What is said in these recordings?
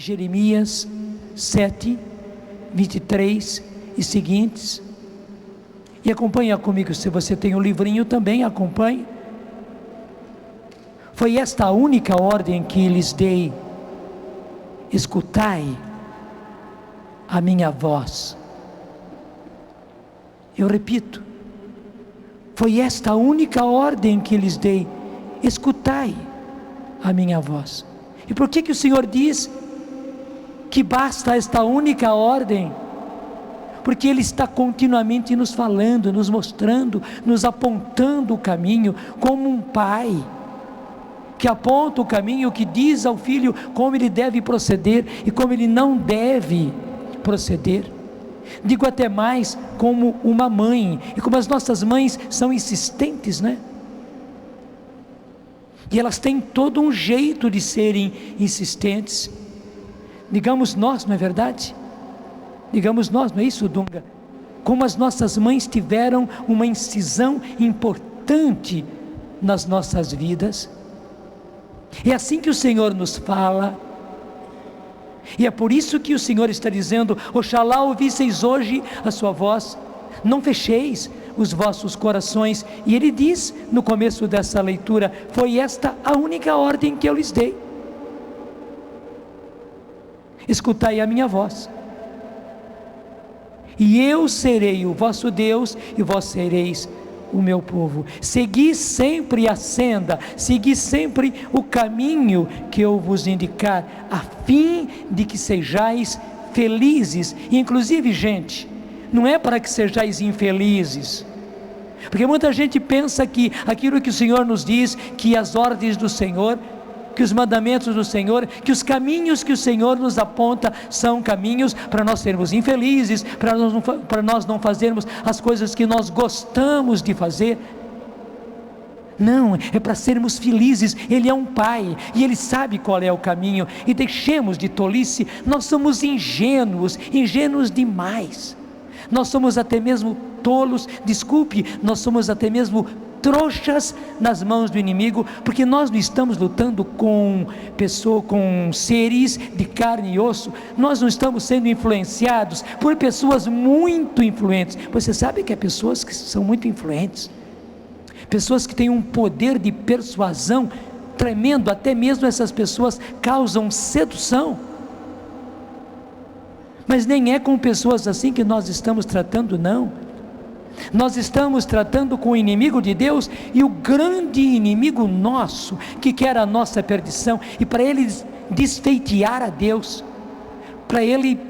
Jeremias 7, 23 e seguintes. E acompanha comigo, se você tem o livrinho também, acompanhe. Foi esta a única ordem que lhes dei: escutai a minha voz. Eu repito, foi esta a única ordem que lhes dei: escutai a minha voz. E por que o Senhor diz que basta esta única ordem? Porque Ele está continuamente nos falando, nos mostrando, nos apontando o caminho, como um pai que aponta o caminho, que diz ao filho como ele deve proceder e como ele não deve proceder. Digo até mais, como uma mãe, e como as nossas mães são insistentes, né? E elas têm todo um jeito de serem insistentes. Digamos nós, não é verdade? Digamos nós, não é isso, Dunga? Como as nossas mães tiveram uma incisão importante nas nossas vidas. É assim que o Senhor nos fala. E é por isso que o Senhor está dizendo: oxalá ouvisseis hoje a sua voz, não fecheis os vossos corações. E Ele diz no começo dessa leitura: foi esta a única ordem que eu lhes dei: escutai a minha voz, e eu serei o vosso Deus, e vós sereis o meu povo. Segui sempre a senda, segui sempre o caminho que eu vos indicar, a fim de que sejais felizes. E inclusive, gente, não é para que sejais infelizes, porque muita gente pensa que aquilo que o Senhor nos diz, que as ordens do Senhor, que os mandamentos do Senhor, que os caminhos que o Senhor nos aponta são caminhos para nós sermos infelizes, para nós não fazermos as coisas que nós gostamos de fazer. Não, é para sermos felizes. Ele é um pai e Ele sabe qual é o caminho. E deixemos de tolice. Nós somos ingênuos demais. Nós somos até mesmo tolos, desculpe, nós somos até mesmo trouxas nas mãos do inimigo, porque nós não estamos lutando com seres de carne e osso. Nós não estamos sendo influenciados por pessoas muito influentes. Você sabe que há pessoas que são muito influentes, pessoas que têm um poder de persuasão tremendo. Até mesmo essas pessoas causam sedução. Mas nem é com pessoas assim que nós estamos tratando, não. Nós estamos tratando com o inimigo de Deus, e o grande inimigo nosso, que quer a nossa perdição, e para ele desfeitear a Deus, para ele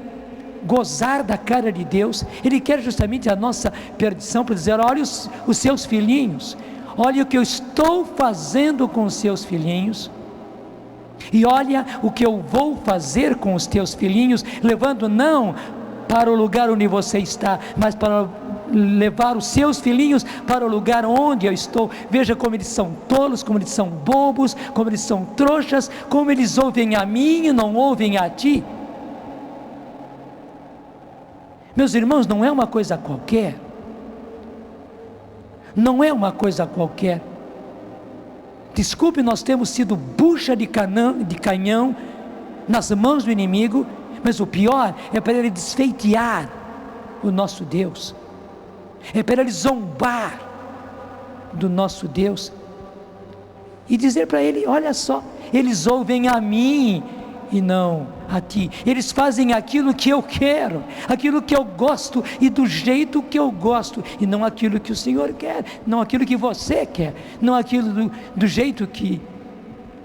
gozar da cara de Deus, ele quer justamente a nossa perdição, para dizer: olha os seus filhinhos, olha o que eu estou fazendo com os seus filhinhos, e olha o que eu vou fazer com os teus filhinhos, levando não para o lugar onde você está, mas para levar os seus filhinhos para o lugar onde eu estou. Veja como eles são tolos, como eles são bobos, como eles são trouxas, como eles ouvem a mim e não ouvem a ti. Meus irmãos, não é uma coisa qualquer, não é uma coisa qualquer. Desculpe, nós temos sido bucha de canhão nas mãos do inimigo, mas o pior é para ele desfeitear o nosso Deus, é para ele zombar do nosso Deus e dizer para ele: olha só, eles ouvem a mim e não a ti, eles fazem aquilo que eu quero, aquilo que eu gosto e do jeito que eu gosto, e não aquilo que o Senhor quer, não aquilo que você quer, não aquilo do jeito que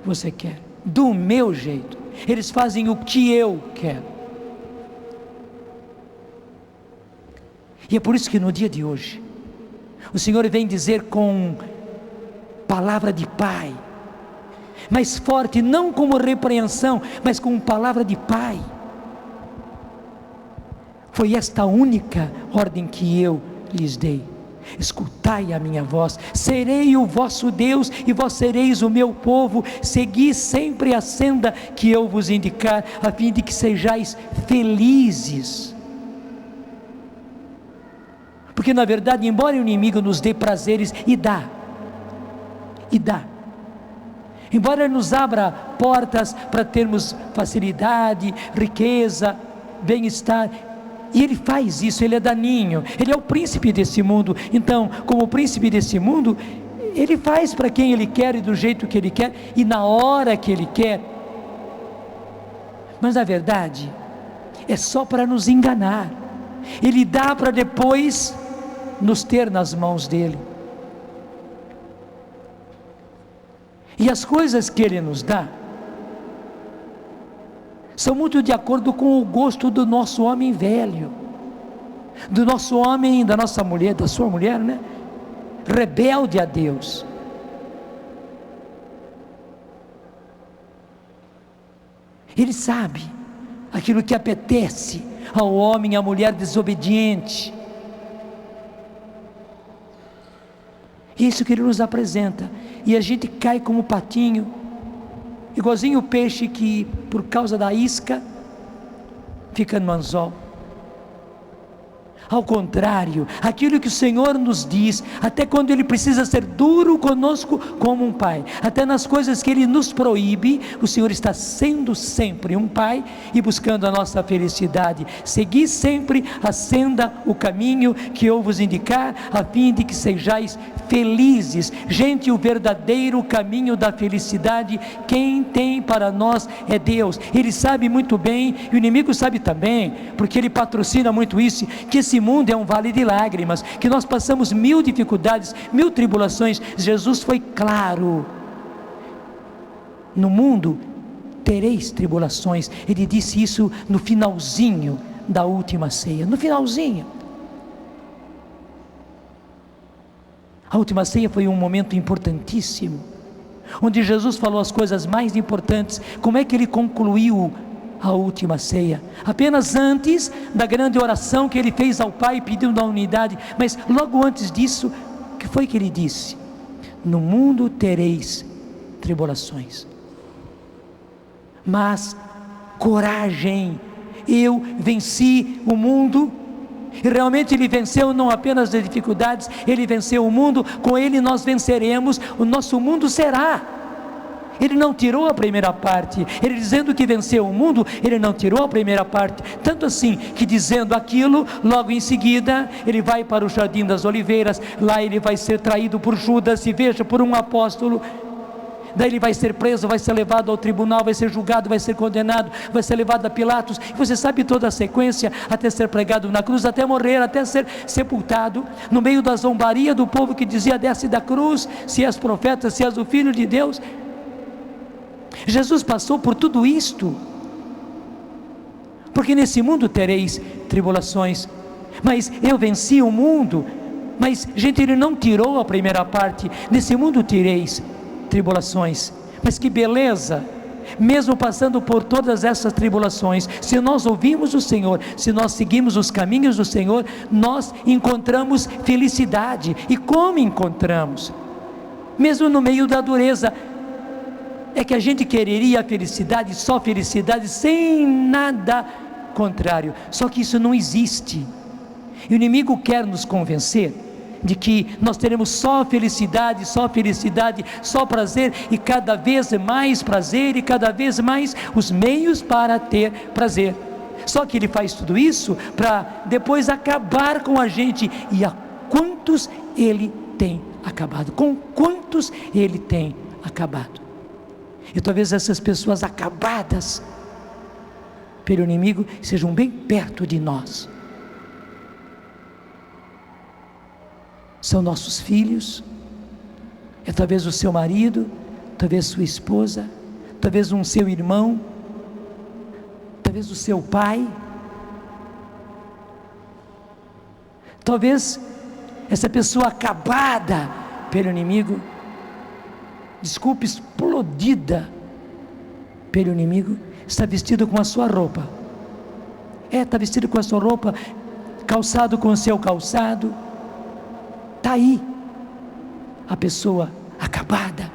você quer, do meu jeito. Eles fazem o que eu quero. E é por isso que no dia de hoje o Senhor vem dizer com palavra de pai, mais forte, não como repreensão, mas com palavra de pai: foi esta a única ordem que eu lhes dei: escutai a minha voz, serei o vosso Deus e vós sereis o meu povo, segui sempre a senda que eu vos indicar, a fim de que sejais felizes. Porque na verdade, embora o inimigo nos dê prazeres, e dá, embora ele nos abra portas para termos facilidade, riqueza, bem-estar. E ele faz isso, ele é daninho, ele é o príncipe desse mundo. Então, como príncipe desse mundo, ele faz para quem ele quer e do jeito que ele quer e na hora que ele quer. Mas na verdade, é só para nos enganar. Ele dá para depois nos ter nas mãos dele. E as coisas que ele nos dá são muito de acordo com o gosto do nosso homem velho, do nosso homem, da nossa mulher, da sua mulher, né? Rebelde a Deus. Ele sabe aquilo que apetece ao homem e à mulher desobediente. Isso que ele nos apresenta, e a gente cai como patinho, igualzinho o peixe que por causa da isca fica no anzol. Ao contrário, aquilo que o Senhor nos diz, até quando Ele precisa ser duro conosco como um pai, até nas coisas que Ele nos proíbe, o Senhor está sendo sempre um pai e buscando a nossa felicidade. Segui sempre a senda, o caminho que eu vos indicar, a fim de que sejais felizes. Gente, o verdadeiro caminho da felicidade, quem tem para nós é Deus. Ele sabe muito bem, e o inimigo sabe também, porque ele patrocina muito isso, que esse mundo é um vale de lágrimas, que nós passamos 1000 dificuldades, 1000 tribulações. Jesus foi claro: no mundo tereis tribulações. Ele disse isso no finalzinho da última ceia, no finalzinho. A última ceia foi um momento importantíssimo, onde Jesus falou as coisas mais importantes. Como é que ele concluiu a última ceia? Apenas antes da grande oração que ele fez ao Pai pedindo a unidade, mas logo antes disso, o que foi que ele disse? No mundo tereis tribulações, mas coragem, eu venci o mundo. E realmente ele venceu não apenas as dificuldades, ele venceu o mundo. Com ele nós venceremos, o nosso mundo será. Ele não tirou a primeira parte. Ele dizendo que venceu o mundo, ele não tirou a primeira parte. Tanto assim que, dizendo aquilo, logo em seguida ele vai para o Jardim das Oliveiras. Lá ele vai ser traído por Judas, e veja, por um apóstolo. Daí ele vai ser preso, vai ser levado ao tribunal, vai ser julgado, vai ser condenado, vai ser levado a Pilatos, e você sabe toda a sequência, até ser pregado na cruz, até morrer, até ser sepultado, no meio da zombaria do povo que dizia: desce da cruz, se és profeta, se és o Filho de Deus. Jesus passou por tudo isto, porque nesse mundo tereis tribulações, mas eu venci o mundo. Mas gente, ele não tirou a primeira parte. Nesse mundo tereis tribulações, mas que beleza, mesmo passando por todas essas tribulações, se nós ouvimos o Senhor, se nós seguimos os caminhos do Senhor, nós encontramos felicidade. E como encontramos? Mesmo no meio da dureza. É que a gente quereria a felicidade, só felicidade, sem nada contrário, só que isso não existe. E o inimigo quer nos convencer de que nós teremos só felicidade, só prazer, e cada vez mais prazer, e cada vez mais os meios para ter prazer. Só que ele faz tudo isso para depois acabar com a gente. E a quantos ele tem acabado? Com quantos ele tem acabado? E talvez essas pessoas acabadas pelo inimigo sejam bem perto de nós. São nossos filhos, é talvez o seu marido, talvez sua esposa, talvez um seu irmão, talvez o seu pai, talvez essa pessoa acabada pelo inimigo, desculpe, explodida pelo inimigo, está vestido com a sua roupa, está vestido com a sua roupa, calçado com o seu calçado, está aí a pessoa acabada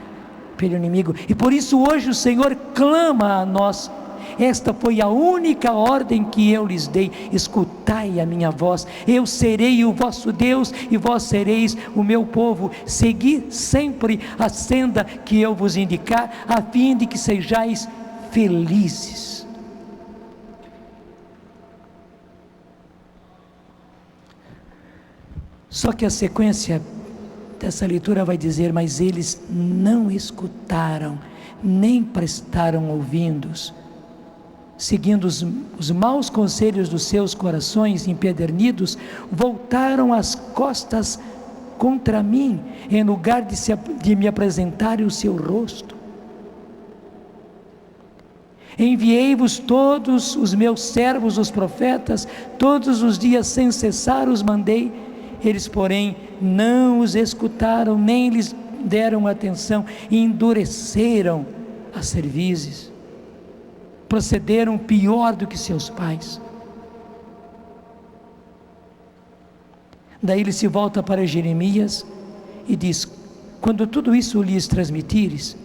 pelo inimigo. E por isso hoje o Senhor clama a nós: esta foi a única ordem que eu lhes dei: escutai a minha voz, eu serei o vosso Deus e vós sereis o meu povo. Segui sempre a senda que eu vos indicar, a fim de que sejais felizes. Só que a sequência dessa leitura vai dizer: mas eles não escutaram, nem prestaram ouvidos, seguindo os maus conselhos dos seus corações empedernidos, voltaram as costas contra mim, em lugar de me apresentarem o seu rosto. Enviei-vos todos os meus servos, os profetas, todos os dias sem cessar os mandei. Eles, porém, não os escutaram, nem lhes deram atenção, e endureceram as cervizes, procederam pior do que seus pais. Daí ele se volta para Jeremias e diz: quando tudo isso lhes transmitires,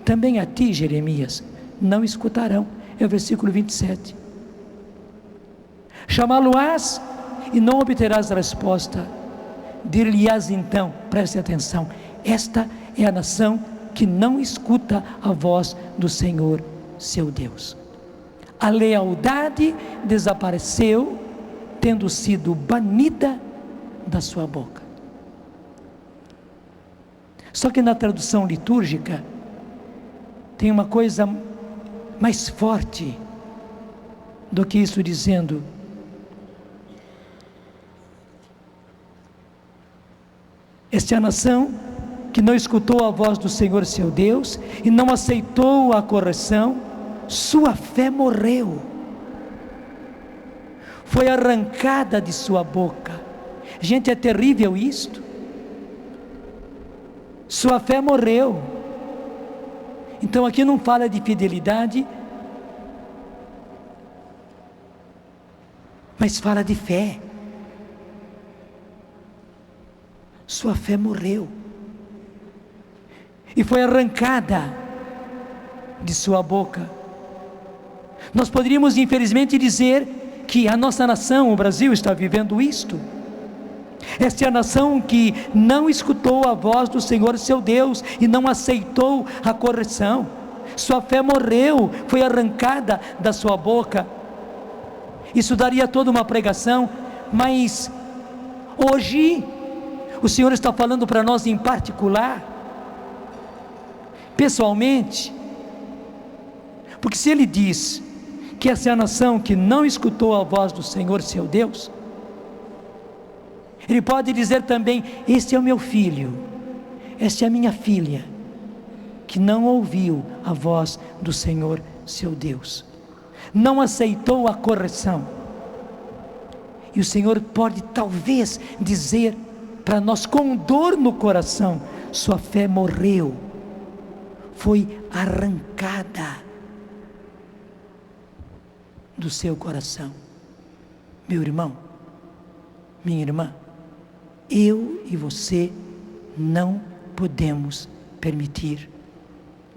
também a ti, Jeremias, não escutarão. É o versículo 27. Chamá-lo-ás e não obterás resposta. Dir-lhe-ás então, preste atenção: esta é a nação que não escuta a voz do Senhor seu Deus. A lealdade desapareceu, tendo sido banida da sua boca. Só que na tradução litúrgica tem uma coisa mais forte do que isso, dizendo: esta é a nação que não escutou a voz do Senhor seu Deus e não aceitou a correção, sua fé morreu, foi arrancada de sua boca. Gente, é terrível isto. Sua fé morreu. Então aqui não fala de fidelidade, mas fala de fé. Sua fé morreu e foi arrancada de sua boca. Nós poderíamos infelizmente dizer que a nossa nação, o Brasil, está vivendo isto. Esta é a nação que não escutou a voz do Senhor seu Deus e não aceitou a correção. Sua fé morreu, foi arrancada da sua boca. Isso daria toda uma pregação, mas hoje o Senhor está falando para nós em particular, pessoalmente, porque se Ele diz que essa é a nação que não escutou a voz do Senhor seu Deus, Ele pode dizer também: este é o meu filho, esta é a minha filha, que não ouviu a voz do Senhor seu Deus, não aceitou a correção. E o Senhor pode talvez dizer para nós com dor no coração: sua fé morreu, foi arrancada do seu coração. Meu irmão, minha irmã, eu e você não podemos permitir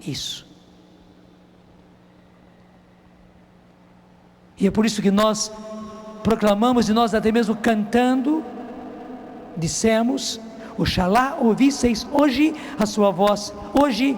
isso. E é por isso que nós proclamamos, e nós até mesmo cantando, dissemos: oxalá ouvisseis hoje a sua voz, hoje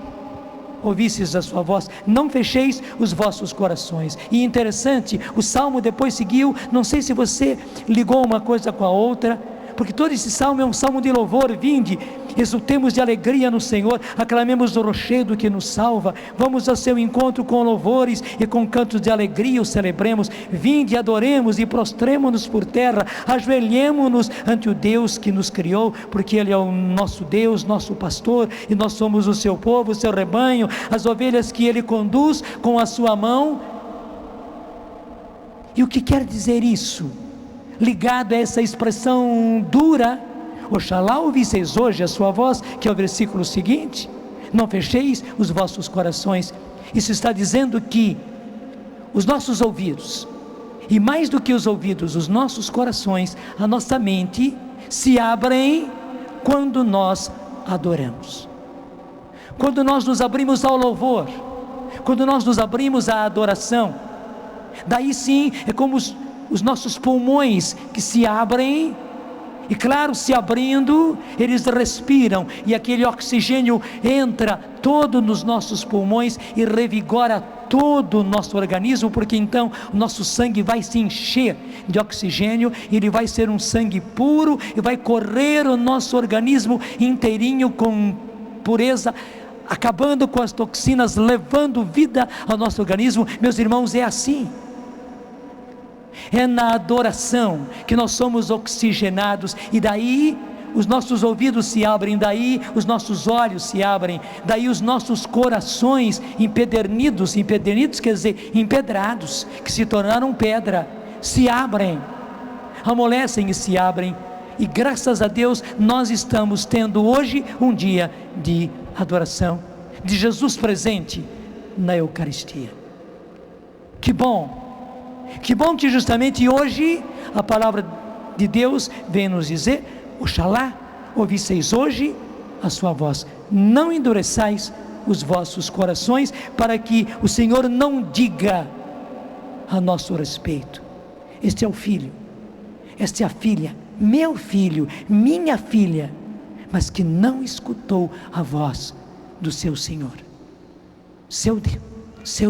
ouvisseis a sua voz, não fecheis os vossos corações. E interessante, o salmo depois seguiu, não sei se você ligou uma coisa com a outra, porque todo esse salmo é um salmo de louvor. Vinde, exultemos de alegria no Senhor, aclamemos o rochedo que nos salva, vamos ao seu encontro com louvores e com cantos de alegria o celebremos. Vinde, adoremos e prostremo-nos por terra, ajoelhemo-nos ante o Deus que nos criou, porque Ele é o nosso Deus, nosso pastor, e nós somos o seu povo, o seu rebanho, as ovelhas que Ele conduz com a sua mão. E o que quer dizer isso? Ligado a essa expressão dura: oxalá ouvisseis hoje a sua voz, que é o versículo seguinte, não fecheis os vossos corações. Isso está dizendo que os nossos ouvidos, e mais do que os ouvidos, os nossos corações, a nossa mente, se abrem quando nós adoramos, quando nós nos abrimos ao louvor, quando nós nos abrimos à adoração. Daí sim é como os nossos pulmões que se abrem, e claro, se abrindo, eles respiram, e aquele oxigênio entra todo nos nossos pulmões e revigora todo o nosso organismo, porque então o nosso sangue vai se encher de oxigênio, ele vai ser um sangue puro, e vai correr o nosso organismo inteirinho com pureza, acabando com as toxinas, levando vida ao nosso organismo. Meus irmãos, é assim. É na adoração que nós somos oxigenados, e daí os nossos ouvidos se abrem, daí os nossos olhos se abrem, daí os nossos corações empedernidos quer dizer empedrados, que se tornaram pedra, se abrem, amolecem e se abrem, e graças a Deus nós estamos tendo hoje um dia de adoração, de Jesus presente na Eucaristia. Que bom que justamente hoje a palavra de Deus vem nos dizer: oxalá ouvisseis hoje a sua voz, não endureçais os vossos corações, para que o Senhor não diga a nosso respeito: este é o filho, esta é a filha, meu filho, minha filha, mas que não escutou a voz do seu Senhor, seu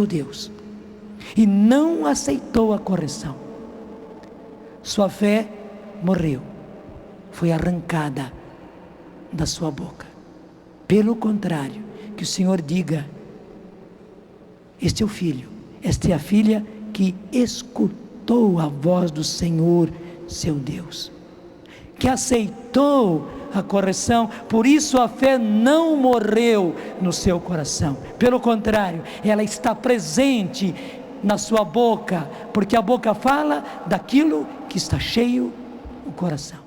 Deus, e não aceitou a correção. Sua fé morreu, foi arrancada da sua boca. Pelo contrário, que o Senhor diga: este é o filho, esta é a filha que escutou a voz do Senhor, seu Deus, que aceitou a correção. Por isso a fé não morreu no seu coração, pelo contrário, ela está presente na sua boca, porque a boca fala daquilo que está cheio o coração.